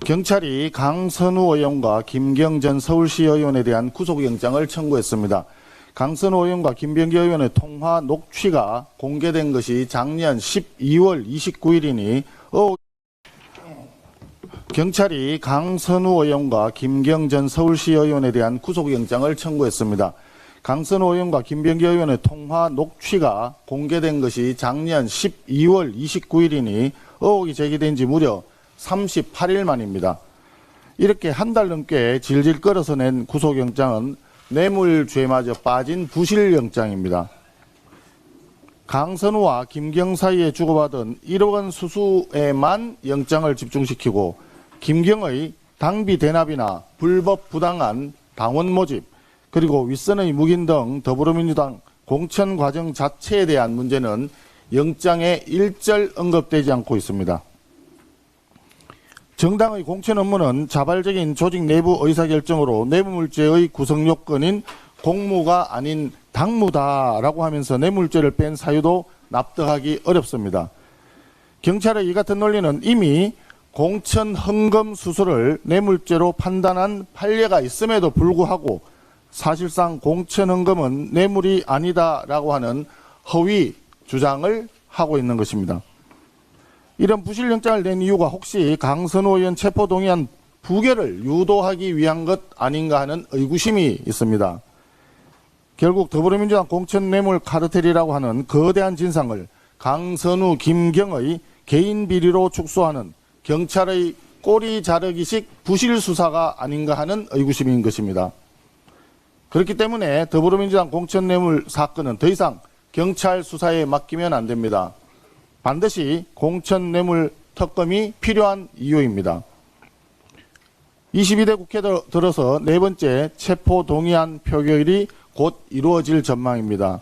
경찰이 강선우 의원과 김경 전 서울시 의원에 대한 구속영장을 청구했습니다. 강선우 의원과 김병기 의원의 통화 녹취가 공개된 것이 작년 12월 29일이니 경찰이 강선우 의원과 김경 전 서울시 의원에 대한 구속영장을 청구했습니다. 강선우 의원과 김병기 의원의 통화 녹취가 공개된 것이 작년 12월 29일이니 의혹이 제기된 지 무려 38일 만입니다. 이렇게 한 달 넘게 질질 끌어서 낸 구속영장은 뇌물죄마저 빠진 부실영장입니다. 강선우와 김경 사이에 주고받은 1억 원 수수에만 영장을 집중시키고 김경의 당비 대납이나 불법 부당한 당원 모집 그리고 윗선의 묵인 등 더불어민주당 공천 과정 자체에 대한 문제는 영장에 일절 언급되지 않고 있습니다. 정당의 공천 업무는 자발적인 조직 내부 의사결정으로 뇌물죄의 구성 요건인 공무가 아닌 당무다라고 하면서 뇌물죄를 뺀 사유도 납득하기 어렵습니다. 경찰의 이 같은 논리는 이미 공천 헌금 수수를 뇌물죄로 판단한 판례가 있음에도 불구하고 사실상 공천 헌금은 뇌물이 아니다라고 하는 허위 주장을 하고 있는 것입니다. 이런 부실영장을 낸 이유가 혹시 강선우 의원 체포동의안 부결을 유도하기 위한 것 아닌가 하는 의구심이 있습니다. 결국 더불어민주당 공천 뇌물 카르텔이라고 하는 거대한 진상을 강선우, 김경의 개인 비리로 축소하는 경찰의 꼬리 자르기식 부실 수사가 아닌가 하는 의구심인 것입니다. 그렇기 때문에 더불어민주당 공천 뇌물 사건은 더 이상 경찰 수사에 맡기면 안 됩니다. 반드시 공천 뇌물 특검이 필요한 이유입니다. 22대 국회 들어서 네 번째 체포 동의안 표결이 곧 이루어질 전망입니다.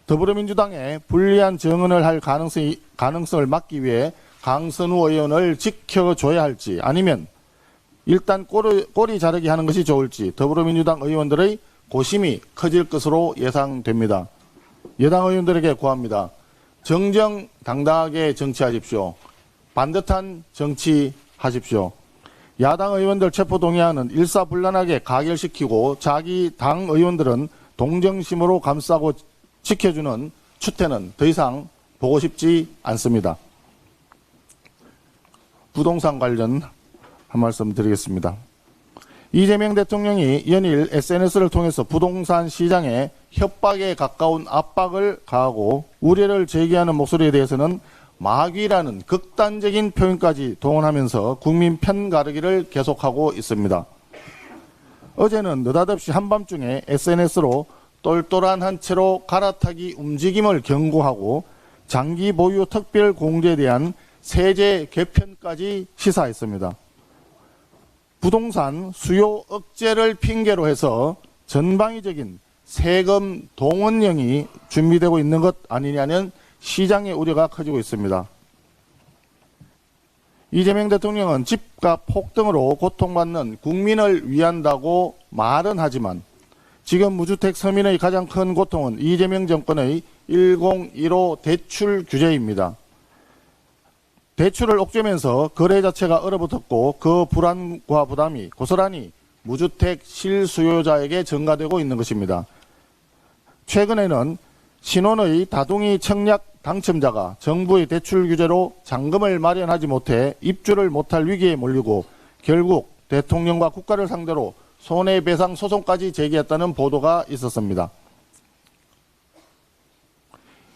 더불어민주당에 불리한 정언을 할 가능성을 막기 위해 강선우 의원을 지켜줘야 할지 아니면 일단 꼬리 자르기 하는 것이 좋을지 더불어민주당 의원들의 고심이 커질 것으로 예상됩니다. 여당 의원들에게 구합니다. 정정당당하게 정치하십시오. 반듯한 정치하십시오. 야당 의원들 체포동의안은 일사불란하게 가결시키고 자기 당 의원들은 동정심으로 감싸고 지켜주는 추태는 더 이상 보고 싶지 않습니다. 부동산 관련 한 말씀 드리겠습니다. 이재명 대통령이 연일 SNS를 통해서 부동산 시장에 협박에 가까운 압박을 가하고 우려를 제기하는 목소리에 대해서는 마귀라는 극단적인 표현까지 동원하면서 국민 편 가르기를 계속하고 있습니다. 어제는 느닷없이 한밤중에 SNS로 똘똘한 한 채로 갈아타기 움직임을 경고하고 장기 보유 특별 공제에 대한 세제 개편까지 시사했습니다. 부동산 수요 억제를 핑계로 해서 전방위적인 세금 동원령이 준비되고 있는 것 아니냐는 시장의 우려가 커지고 있습니다. 이재명 대통령은 집값 폭등으로 고통받는 국민을 위한다고 말은 하지만 지금 무주택 서민의 가장 큰 고통은 이재명 정권의 1015 대출 규제입니다. 대출을 옥죄면서 거래 자체가 얼어붙었고 그 불안과 부담이 고스란히 무주택 실수요자에게 전가되고 있는 것입니다. 최근에는 신혼의 다둥이 청약 당첨자가 정부의 대출 규제로 잔금을 마련하지 못해 입주를 못할 위기에 몰리고 결국 대통령과 국가를 상대로 손해배상 소송까지 제기했다는 보도가 있었습니다.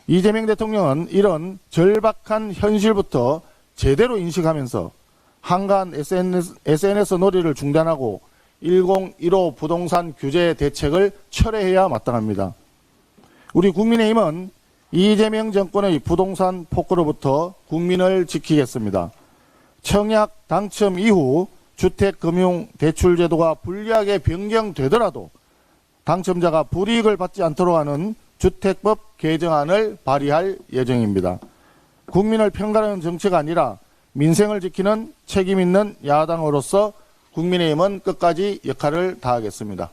이재명 대통령은 이런 절박한 현실부터 제대로 인식하면서 한가한 SNS 놀이를 중단하고 1015 부동산 규제 대책을 철회해야 마땅합니다. 우리 국민의힘은 이재명 정권의 부동산 폭거로부터 국민을 지키겠습니다. 청약 당첨 이후 주택금융대출제도가 불리하게 변경되더라도 당첨자가 불이익을 받지 않도록 하는 주택법 개정안을 발의할 예정입니다. 국민을 편가르는 정치가 아니라 민생을 지키는 책임 있는 야당으로서 국민의힘은 끝까지 역할을 다하겠습니다.